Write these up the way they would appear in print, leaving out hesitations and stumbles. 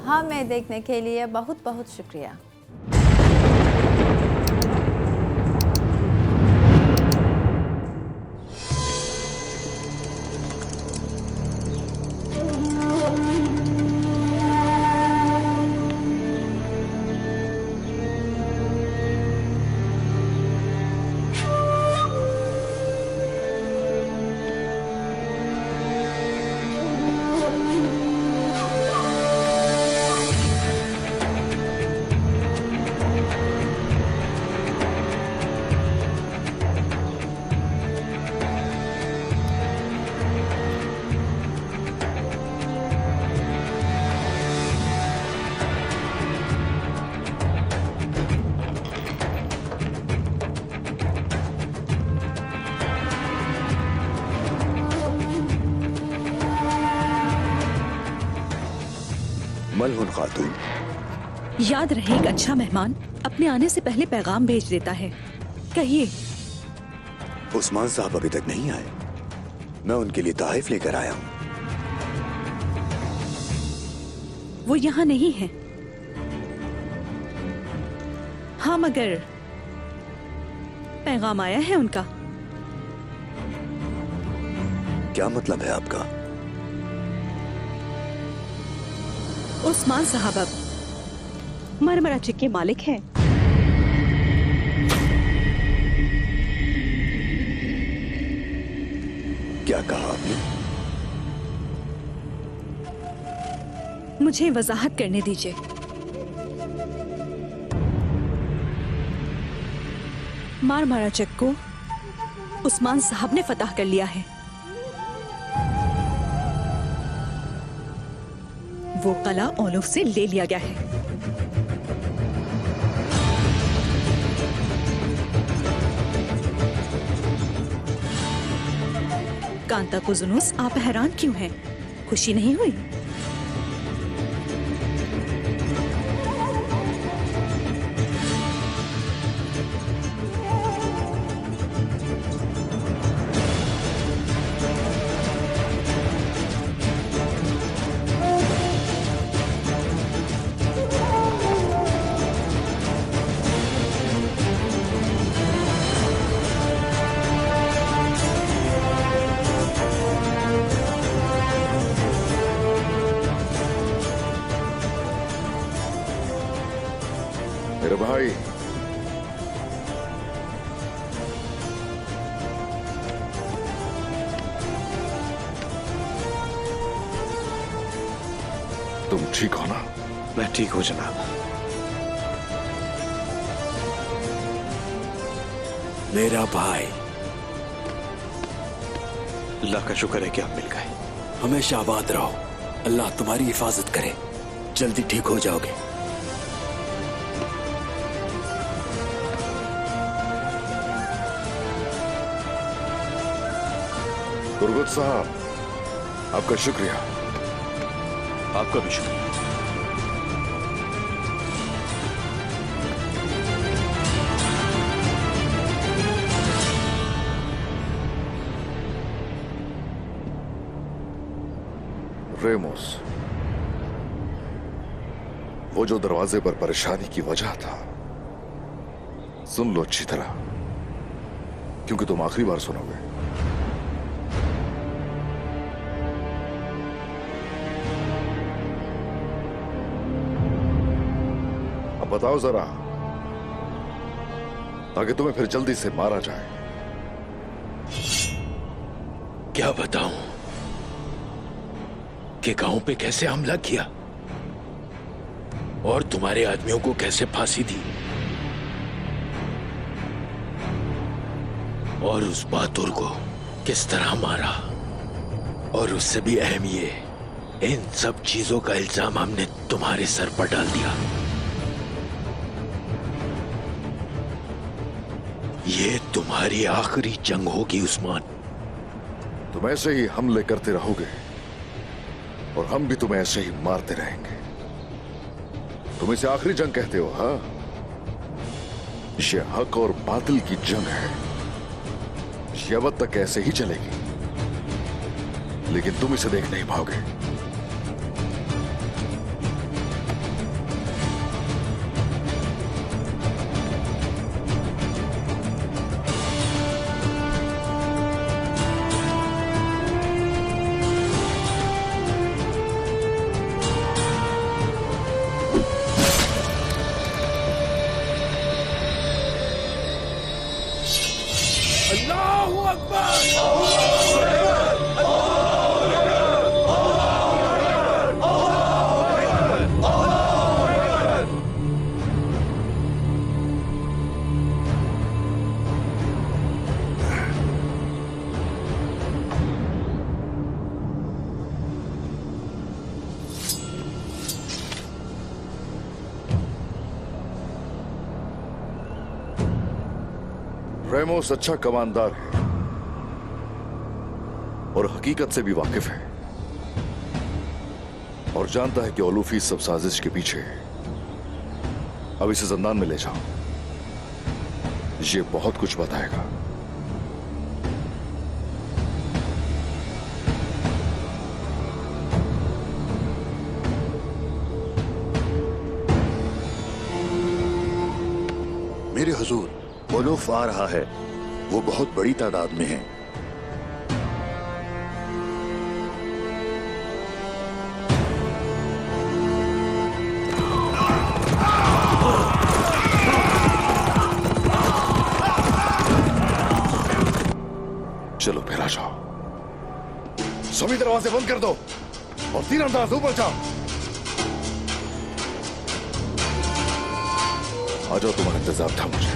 हमें देखने के लिए बहुत बहुत शुक्रिया। मलहुन खातून, याद रहे एक अच्छा मेहमान अपने आने से पहले पैगाम भेज देता है। कहिए। उस्मान साहब अभी तक नहीं आए। मैं उनके लिए तोहफे लेकर आया हूँ। वो यहाँ नहीं है। हाँ, मगर पैगाम आया है उनका। क्या मतलब है आपका? उस्मान साहब अब मरमरा चिक के मालिक हैं। क्या कहा आपने? मुझे वजाहत करने दीजिए। मरमरा चिक को उस्मान साहब ने फतह कर लिया है। वो कला ओलुफ से ले लिया गया है। कांता को जुनूस, आप हैरान क्यों हैं? खुशी नहीं हुई? मेरे भाई, तुम ठीक हो ना? मैं ठीक हूँ जनाब। मेरा भाई, अल्लाह का शुक्र है कि आप मिल गए। हमेशा आबाद रहो। अल्लाह तुम्हारी हिफाजत करे। जल्दी ठीक हो जाओगे। गुरगुत साहब, आपका शुक्रिया। आपका भी शुक्रिया। रेमोस, वो जो दरवाजे पर परेशानी की वजह था, सुन लो अच्छी तरह, क्योंकि तुम आखिरी बार सुनोगे। अब बताओ जरा, ताकि तुम्हें फिर जल्दी से मारा जाए। क्या बताऊं कि गांव पे कैसे हमला किया और तुम्हारे आदमियों को कैसे फांसी दी, और उस बहादुर को किस तरह मारा, और उससे भी अहम ये, इन सब चीजों का इल्जाम हमने तुम्हारे सर पर डाल दिया। ये तुम्हारी आखिरी जंग होगी उस्मान। तुम ऐसे ही हमले करते रहोगे और हम भी तुम्हें ऐसे ही मारते रहेंगे। तुम इसे आखिरी जंग कहते हो, हाँ? ये हक और बातिल की जंग है। ये अब तक ऐसे ही चलेगी, लेकिन तुम इसे देख नहीं पाओगे। रेमोस अच्छा कमांडर है और हकीकत से भी वाकिफ है और जानता है कि ओलूफी सब साजिश के पीछे है। अब इसे जिंदान में ले जाओ, ये बहुत कुछ बताएगा। मेरे हुजूर, ओलूफ आ रहा है। वो बहुत बड़ी तादाद में है। चलो फिर आ जाओ। सभी दरवाजे बंद कर दो और तीरंदाज ऊपर जाओ। आ जाओ, तुम्हारा इंतजार था मुझे।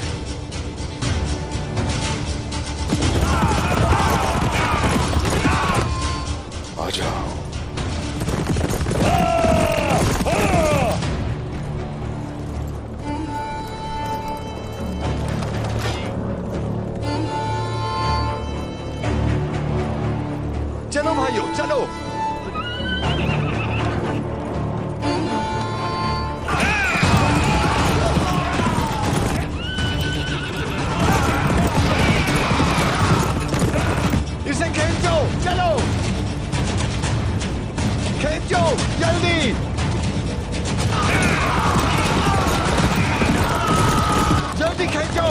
आ जाओ। चलो भाइयों, चलो। इसे खींचो, चलो खींचो जल्दी। जल्दी खींचो।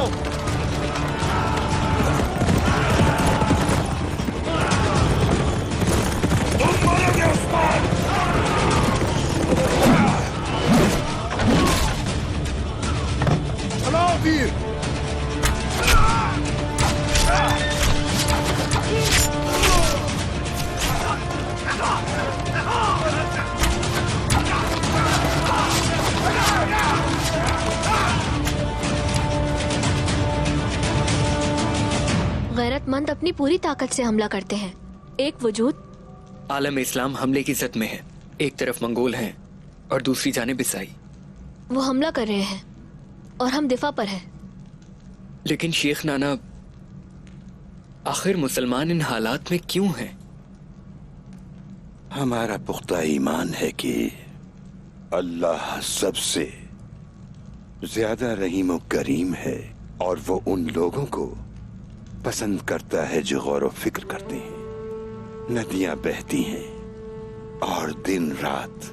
चलाओ तीर। गैरतमंद अपनी पूरी ताकत से हमला करते हैं। एक वजूद आलम इस्लाम हमले की जद में है। एक तरफ मंगोल हैं और दूसरी जानिब ईसाई। वो हमला कर रहे हैं और हम दिफा पर हैं। लेकिन शेख नाना, आखिर मुसलमान इन हालात में क्यों हैं? हमारा पुख्ता ईमान है कि अल्लाह सबसे ज्यादा रहीम और करीम है और वो उन लोगों को पसंद करता है जो गौर व फिक्र करते हैं। नदियां बहती हैं और दिन रात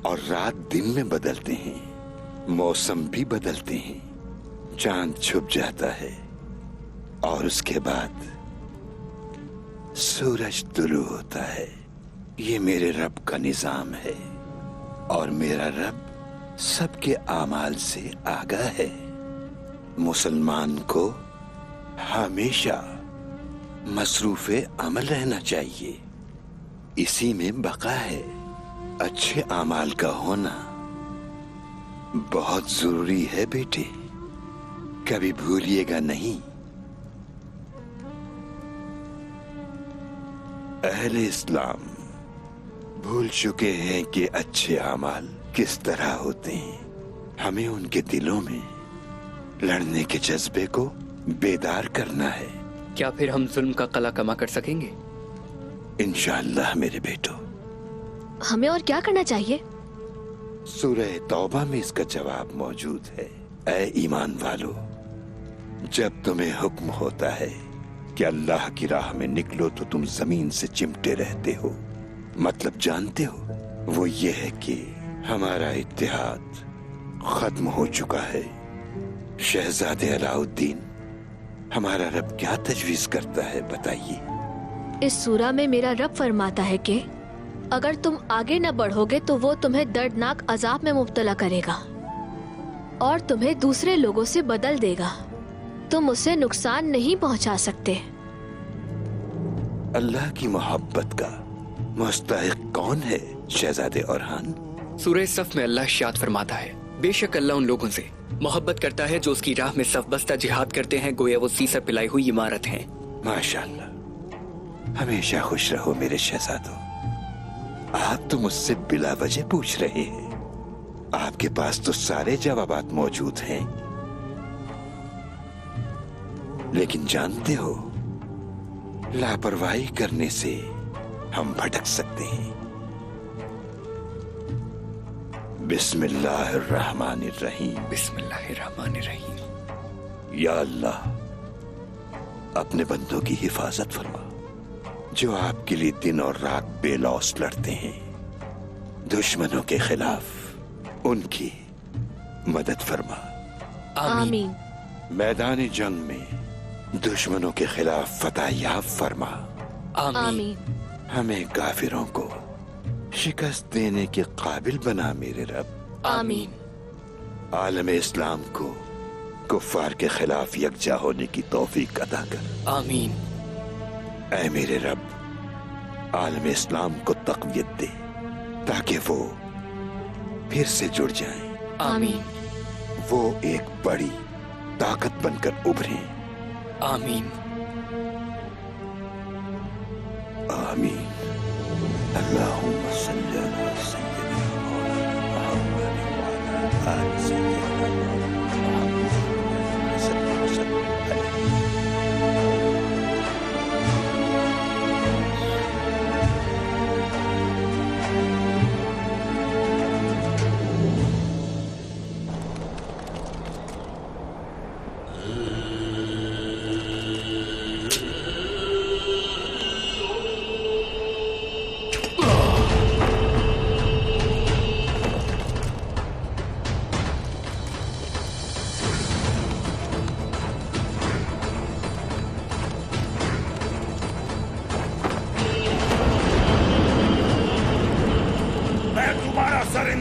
और रात दिन में बदलते हैं। मौसम भी बदलते हैं। चांद छुप जाता है और उसके बाद सूरज तुलू होता है। ये मेरे रब का निजाम है और मेरा रब सबके आमाल से आगाह है। मुसलमान को हमेशा मसरूफे अमल रहना चाहिए। इसी में बका है। अच्छे आमाल का होना बहुत जरूरी है बेटे, कभी भूलिएगा नहीं। अहले इस्लाम भूल चुके हैं कि अच्छे आमाल किस तरह होते हैं। हमें उनके दिलों में लड़ने के जज्बे को बेदार करना है। क्या फिर हम जुल्म का कला कमा कर सकेंगे? इंशाअल्लाह मेरे बेटो। हमें और क्या करना चाहिए? सूरह तौबा में इसका जवाब मौजूद है। ऐ ईमान वालो, जब तुम्हें हुक्म होता है कि अल्लाह की राह में निकलो तो तुम जमीन से चिमटे रहते हो। मतलब जानते हो, वो ये है कि हमारा इत्तेहाद खत्म हो चुका है। शहजादे अलाउद्दीन, हमारा रब क्या तजवीज करता है बताइए। इस सूरा में मेरा रब फरमाता है कि अगर तुम आगे न बढ़ोगे तो वो तुम्हें दर्दनाक अजाब में मुब्तला करेगा और तुम्हें दूसरे लोगों से बदल देगा। तुम उसे नुकसान नहीं पहुंचा सकते। अल्लाह की मोहब्बत का मुस्तहिक कौन है शहजादे औरहान? सूरह सफ में अल्लाह इरशाद फरमाता है, बेशक अल्लाह उन लोगों से मोहब्बत करता है जो उसकी राह में सफ बस्ता जिहाद करते हैं, गोया वो सीसर पिलाई हुई इमारत हैं। माशाअल्लाह, हमेशा खुश रहो मेरे शहजादों। आप तो मुझसे बिला वजह पूछ रहे हैं। आपके पास तो सारे जवाबात मौजूद हैं। लेकिन जानते हो, लापरवाही करने से हम भटक सकते हैं। बिस्मिल्लाहिर्रहमानिर्रहीम। बिस्मिल्लाहिर्रहमानिर्रहीम। या अल्लाह, अपने बंदों की हिफाजत फरमा जो आपके लिए दिन और रात बेलौस लड़ते हैं। दुश्मनों के खिलाफ उनकी मदद फरमा। आमीन। मैदान जंग में दुश्मनों के खिलाफ फतह याब फरमा। आमीन। हमें काफिरों को शिकस्त देने के काबिल बना मेरे रब। आमीन। आलम इस्लाम को कुफ्फार के खिलाफ यकजा होने की तौफीक अता कर। आमीन। ऐ मेरे रब, आलम इस्लाम को तक़वियत दे ताकि वो फिर से जुड़ जाएं। आमीन। वो एक बड़ी ताकत बनकर उभरें। आमीन। आमीन। अल्लाहुम्मा सल्ली अला सय्यिदिना मौलाना मुहम्मद व अला आलि सय्यिदिना मौलाना मुहम्मद सल्लल्लाहु अलैहि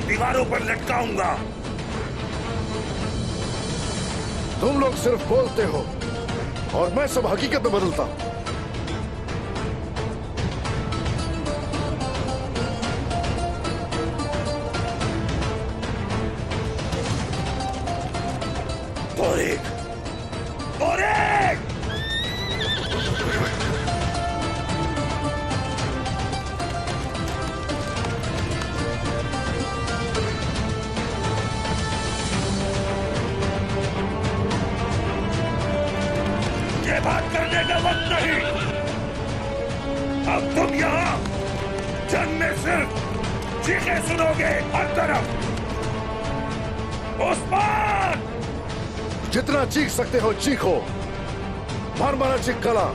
दीवारों पर लटकाऊंगा। तुम लोग सिर्फ बोलते हो और मैं सब हकीकत में बदलता हूं। बात करने का वक्त नहीं। अब तुम यहाँ जंग में सिर्फ चीखें सुनोगे हर तरफ। उस्मान! जितना चीख सकते हो चीखो। मार मारा चीख कला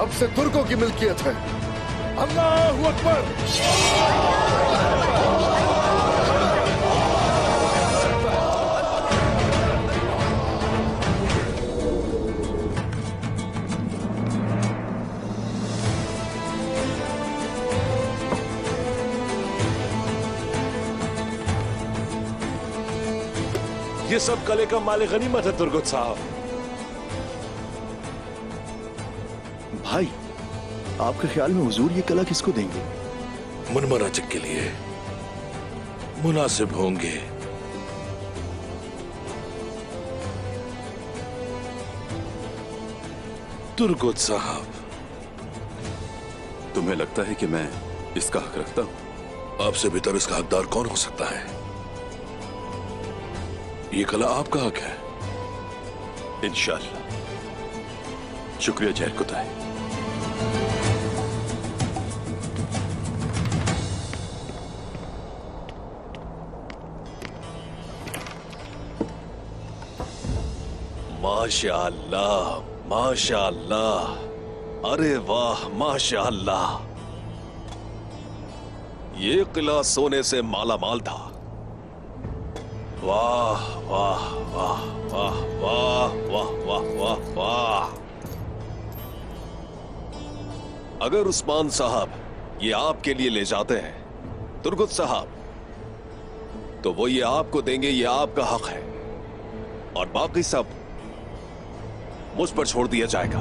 अब से तुर्कों की मिल्कियत है। अल्लाहू अकबर। ये सब कले का माले गनीमत है तुर्गुत साहब। भाई, आपके ख्याल में हुजूर ये कला किसको देंगे? मुनमराजक के लिए मुनासिब होंगे। तुर्गुत साहब, तुम्हें लगता है कि मैं इसका हक रखता हूं? आपसे बेहतर इसका हकदार कौन हो सकता है? ये कला आपका हक है। इंशाअल्लाह। शुक्रिया जहर कुताई। माशाअल्लाह, माशाअल्लाह, अरे वाह, माशाअल्लाह। ये किला सोने से माला माल था। वाह वाह वाह वाह वाह वाह वाह वाह वाह। अगर उस्मान साहब ये आपके लिए ले जाते हैं तुर्गुत साहब, तो वो ये आपको देंगे, ये आपका हक है। और बाकी सब मुझ पर छोड़ दिया जाएगा।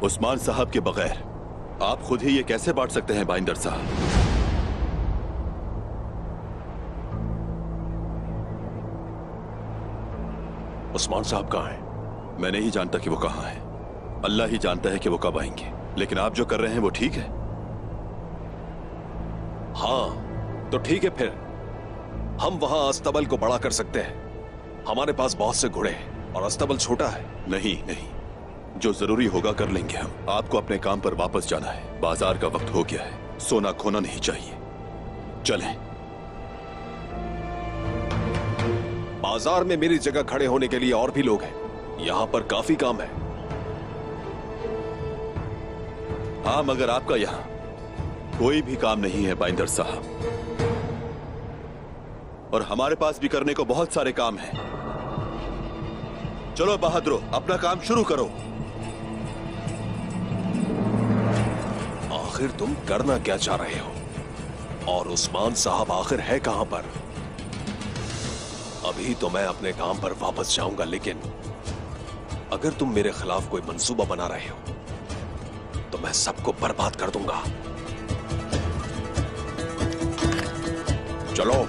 उस्मान साहब के बगैर आप खुद ही ये कैसे बांट सकते हैं बाइंदर साहब? उस्मान साहब कहाँ हैं? मैं नहीं जानता कि वो कहां है। अल्लाह ही जानता है कि वो कब आएंगे। लेकिन आप जो कर रहे हैं वो ठीक है। हाँ तो ठीक है, फिर हम वहां अस्तबल को बड़ा कर सकते हैं। हमारे पास बहुत से घोड़े और अस्तबल छोटा है। नहीं नहीं, जो जरूरी होगा कर लेंगे हम। आपको अपने काम पर वापस जाना है, बाजार का वक्त हो गया है, सोना खोना नहीं चाहिए। चलें। बाजार में मेरी जगह खड़े होने के लिए और भी लोग हैं, यहां पर काफी काम है। हाँ, मगर आपका यहां कोई भी काम नहीं है बाइंदर साहब, और हमारे पास भी करने को बहुत सारे काम हैं। चलो बहादुरो, अपना काम शुरू करो। आखिर तुम करना क्या चाह रहे हो? और उस्मान साहब आखिर है कहां पर? अभी तो मैं अपने काम पर वापस जाऊंगा, लेकिन अगर तुम मेरे खिलाफ कोई मंसूबा बना रहे हो तो मैं सबको बर्बाद कर दूंगा। चलो।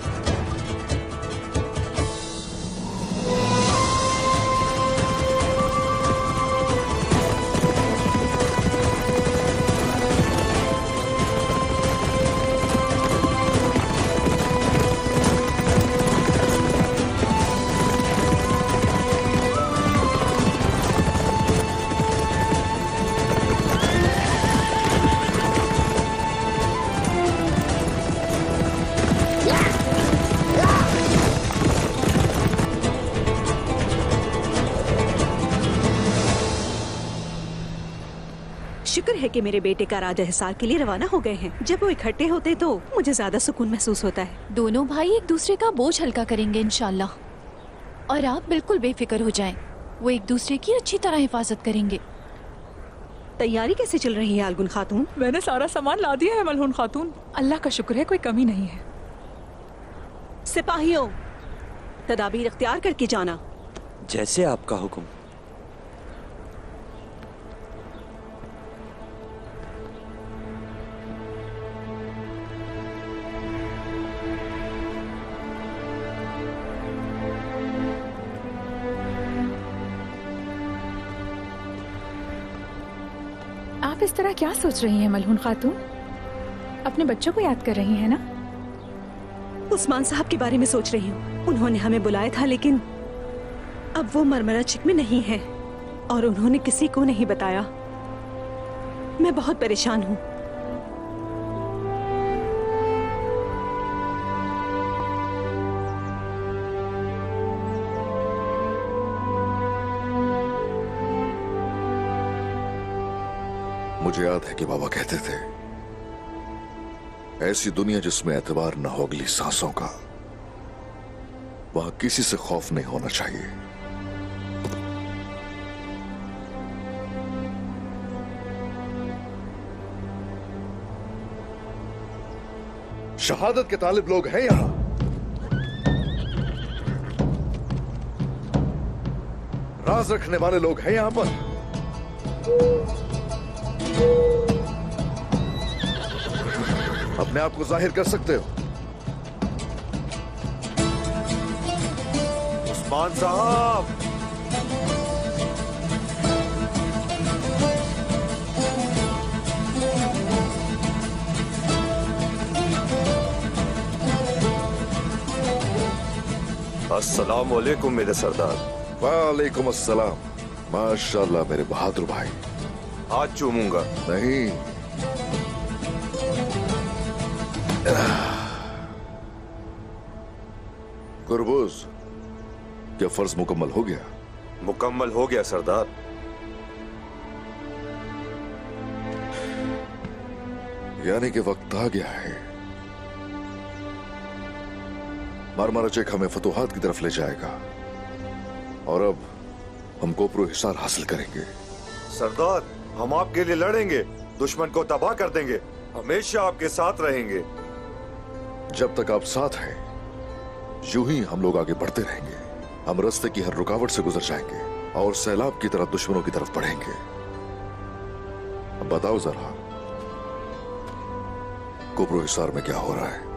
शुक्र है कि मेरे बेटे का राजा हिसार के लिए रवाना हो गए हैं। जब वो इकट्ठे होते तो मुझे ज्यादा सुकून महसूस होता है। दोनों भाई एक दूसरे का बोझ हल्का करेंगे इंशाल्लाह, और आप बिल्कुल बेफिक्र हो जाएं। वो एक दूसरे की अच्छी तरह हिफाजत करेंगे। तैयारी कैसे चल रही है आलगुन खातून? मैंने सारा सामान ला दिया है मलहून खातून, अल्लाह का शुक्र है कोई कमी नहीं है। सिपाहियों, तदाबीर इख्तियार करके जाना। जैसे आपका हुक्म। आप इस तरह क्या सोच रही हैं मलहून खातून? अपने बच्चों को याद कर रही हैं ना? उस्मान साहब के बारे में सोच रही हूँ। उन्होंने हमें बुलाया था, लेकिन अब वो मरमरा चिक में नहीं है और उन्होंने किसी को नहीं बताया। मैं बहुत परेशान हूँ। मुझे याद है कि बाबा कहते थे, ऐसी दुनिया जिसमें एतबार न हो अगली सांसों का, वहां किसी से खौफ नहीं होना चाहिए। शहादत के तालिब लोग हैं यहां। राज रखने वाले लोग हैं यहां पर। अपने आप को जाहिर कर सकते हो। उस्मान साहब, अस्सलाम वालेकुम मेरे सरदार। वालेकुम अस्सलाम। माशाल्लाह मेरे बहादुर भाई। हाथ चूमूंगा। नहीं, गुरबूज, क्या फर्ज मुकम्मल हो गया? मुकम्मल हो गया सरदार। यानी कि वक्त आ गया है। मारमारा चेक हमें फतूहात की तरफ ले जाएगा और अब हम कोपरो हिसार हासिल करेंगे। सरदार, हम आपके लिए लड़ेंगे, दुश्मन को तबाह कर देंगे, हमेशा आपके साथ रहेंगे। जब तक आप साथ हैं, यूं ही हम लोग आगे बढ़ते रहेंगे। हम रास्ते की हर रुकावट से गुजर जाएंगे और सैलाब की तरह दुश्मनों की तरफ बढ़ेंगे। अब बताओ जरा, कोपरो हिसार में क्या हो रहा है?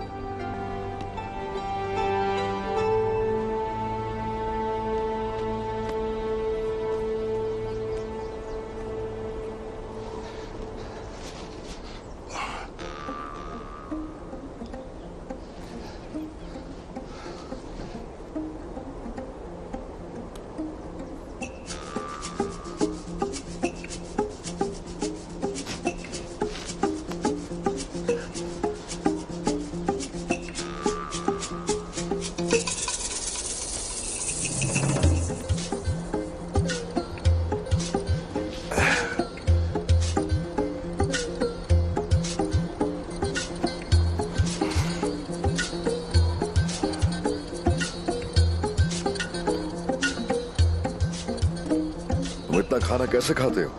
इतना खाना कैसे खाते हो?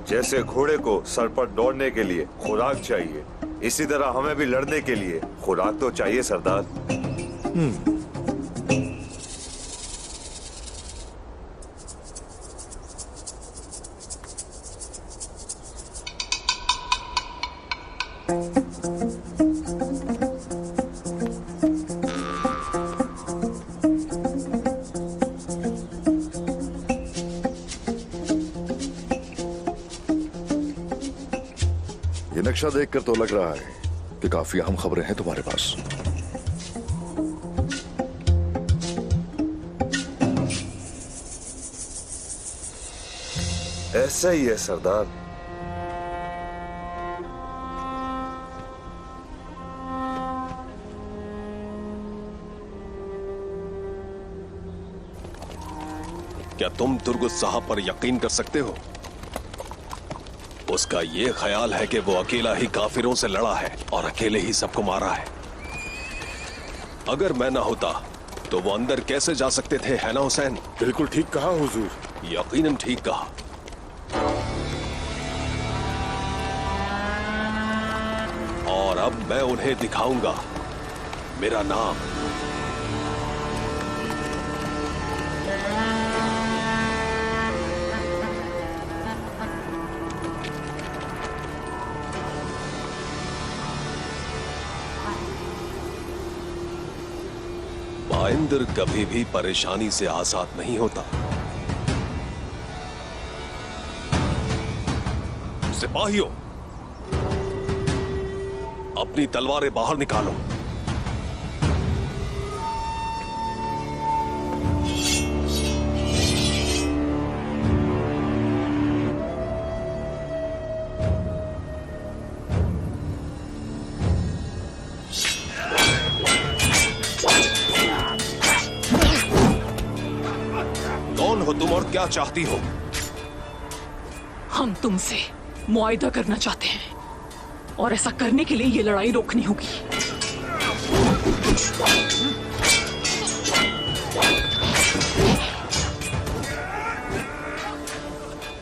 जैसे घोड़े को सर पर दौड़ने के लिए खुराक चाहिए, इसी तरह हमें भी लड़ने के लिए खुराक तो चाहिए सरदार। ये नक्शा देखकर तो लग रहा है कि काफी अहम खबरें हैं तुम्हारे पास। ऐसा ही है सरदार। क्या तुम तुर्गुत साहब पर यकीन कर सकते हो? उसका ये ख्याल है कि वो अकेला ही काफिरों से लड़ा है और अकेले ही सबको मारा है। अगर मैं ना होता तो वो अंदर कैसे जा सकते थे, है ना हुसैन? बिल्कुल ठीक कहा हुजूर। यकीनन ठीक कहा। और अब मैं उन्हें दिखाऊंगा मेरा नाम। बाइंदर कभी भी परेशानी से आजाद नहीं होता। सिपाहियों, अपनी तलवारें बाहर निकालो। कौन हो तुम और क्या चाहती हो? हम तुमसे मुआयदा करना चाहते हैं और ऐसा करने के लिए ये लड़ाई रोकनी होगी।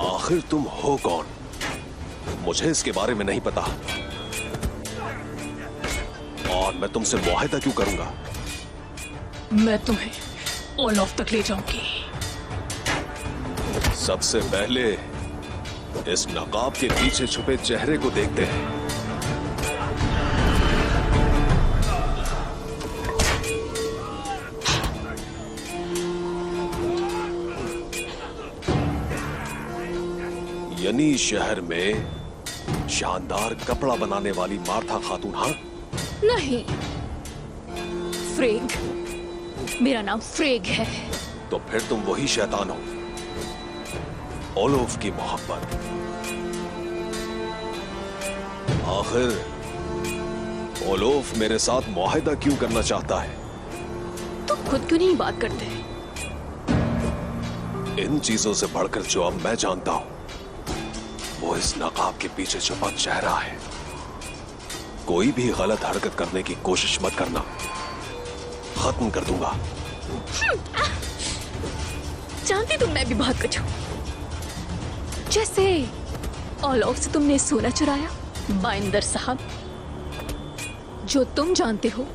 आखिर तुम हो कौन? मुझे इसके बारे में नहीं पता और मैं तुमसे मुआहिदा क्यों करूंगा? मैं तुम्हें ओलॉफ तक ले जाऊंगी। सबसे पहले इस नकाब के पीछे छुपे चेहरे को देखते हैं। यनी शहर में शानदार कपड़ा बनाने वाली मार्था खातून? हाँ नहीं, फ्रेग। मेरा नाम फ्रेग है। तो फिर तुम वही शैतान हो, ओलोफ की मोहब्बत। आखिर ओलोफ मेरे साथ मुआहिदा क्यों करना चाहता है? तुम खुद क्यों नहीं बात करते? इन चीजों से बढ़कर जो अब मैं जानता हूं वो इस नकाब के पीछे छुपा चेहरा है। कोई भी गलत हरकत करने की कोशिश मत करना, खत्म कर दूंगा। जानती तुम मैं भी बहुत कुछ हूं। जैसे ओलोफ से तुमने सोना चुराया, बाइंदर साहब। जो तुम जानते हो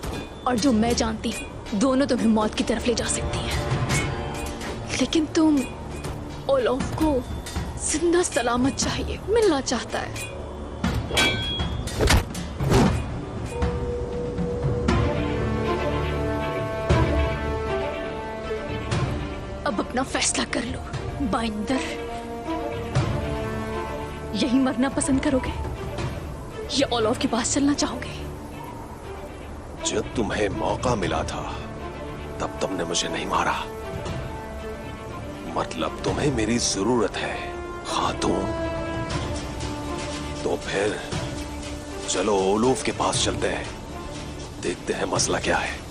और जो मैं जानती हूँ, दोनों तुम्हें मौत की तरफ ले जा सकती हैं। लेकिन तुम ओलोफ को जिंदा सलामत चाहिए, मिलना चाहता है। अब अपना फैसला कर लो बाइंदर। यही मरना पसंद करोगे या ओलोफ के पास चलना चाहोगे? जब तुम्हें मौका मिला था तब तुमने मुझे नहीं मारा। मतलब तुम्हें मेरी जरूरत है खातून। तो फिर चलो ओलोफ के पास चलते हैं, देखते हैं मसला क्या है।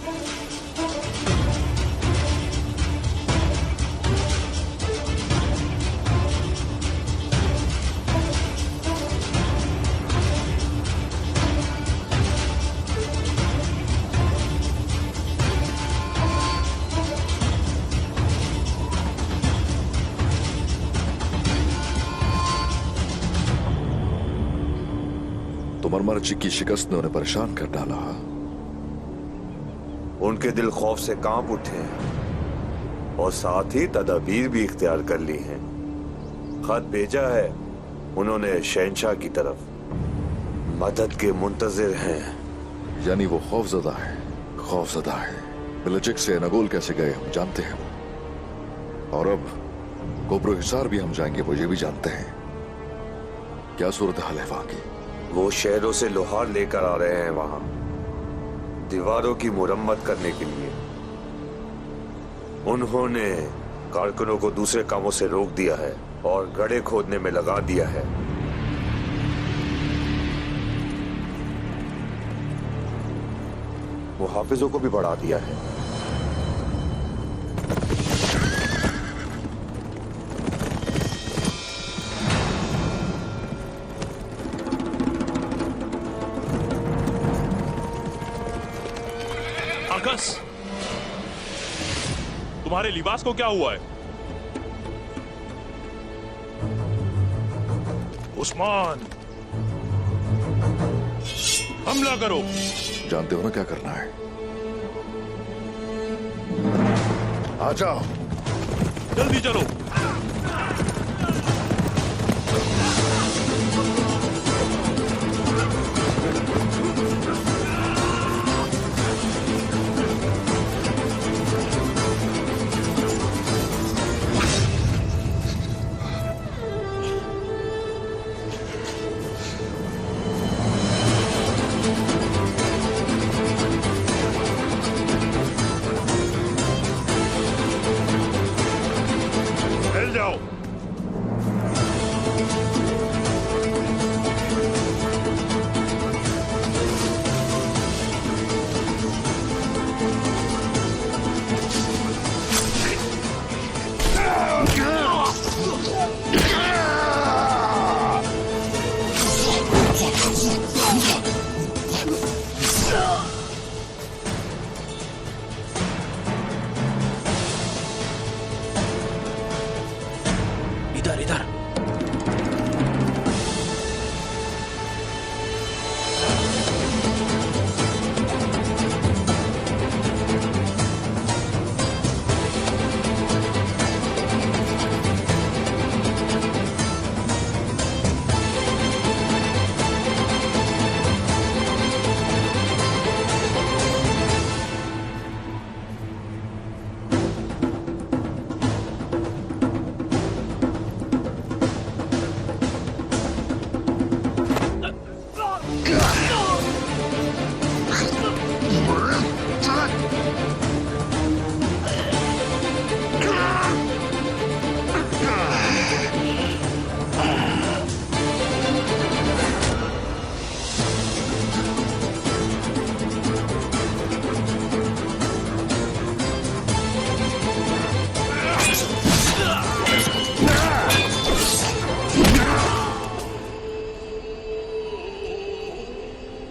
मरमरचिक की शिकस्त ने उन्हें परेशान कर डाला। उनके दिल खौफ से कांप उठे हैं और साथ ही तदाबीर भी इख्तियार कर ली हैं। खत भेजा है उन्होंने शहंशाह की तरफ, मदद के मुंतजिर हैं। यानी वो खौफजदा है, खौफजदा है। मिलचिक से नगोल कैसे गए हम जानते हैं वो, और अब कोबरो हिसार भी हम जाएंगे वो ये भी जानते हैं। क्या सूरत हाल है वहां की? वो शहरों से लोहार लेकर आ रहे हैं वहां, दीवारों की मुरम्मत करने के लिए। उन्होंने कारकुनों को दूसरे कामों से रोक दिया है और गड्ढे खोदने में लगा दिया है। मुहाफिजों को भी बढ़ा दिया है। आकस, तुम्हारे लिबास को क्या हुआ है? उस्मान, हमला करो। जानते हो ना क्या करना है? आ जाओ, जल्दी चलो।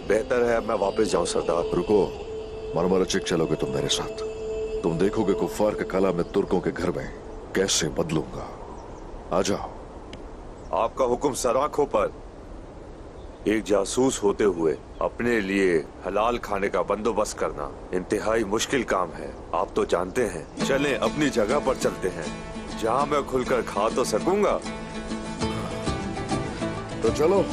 बेहतर है अब मैं वापस जाऊं सरदार। रुको, मरमरचिक चलोगे तुम मेरे साथ। तुम देखोगे कुफ्फार के कला में तुर्कों के घर में कैसे बदलूंगा। आ जाओ। आपका हुक्म सर आंखों पर। एक जासूस होते हुए अपने लिए हलाल खाने का बंदोबस्त करना इंतहाई मुश्किल काम है, आप तो जानते हैं। चलें अपनी जगह पर चलते हैं जहां मैं खुलकर खा तो सकूंगा। तो चलो।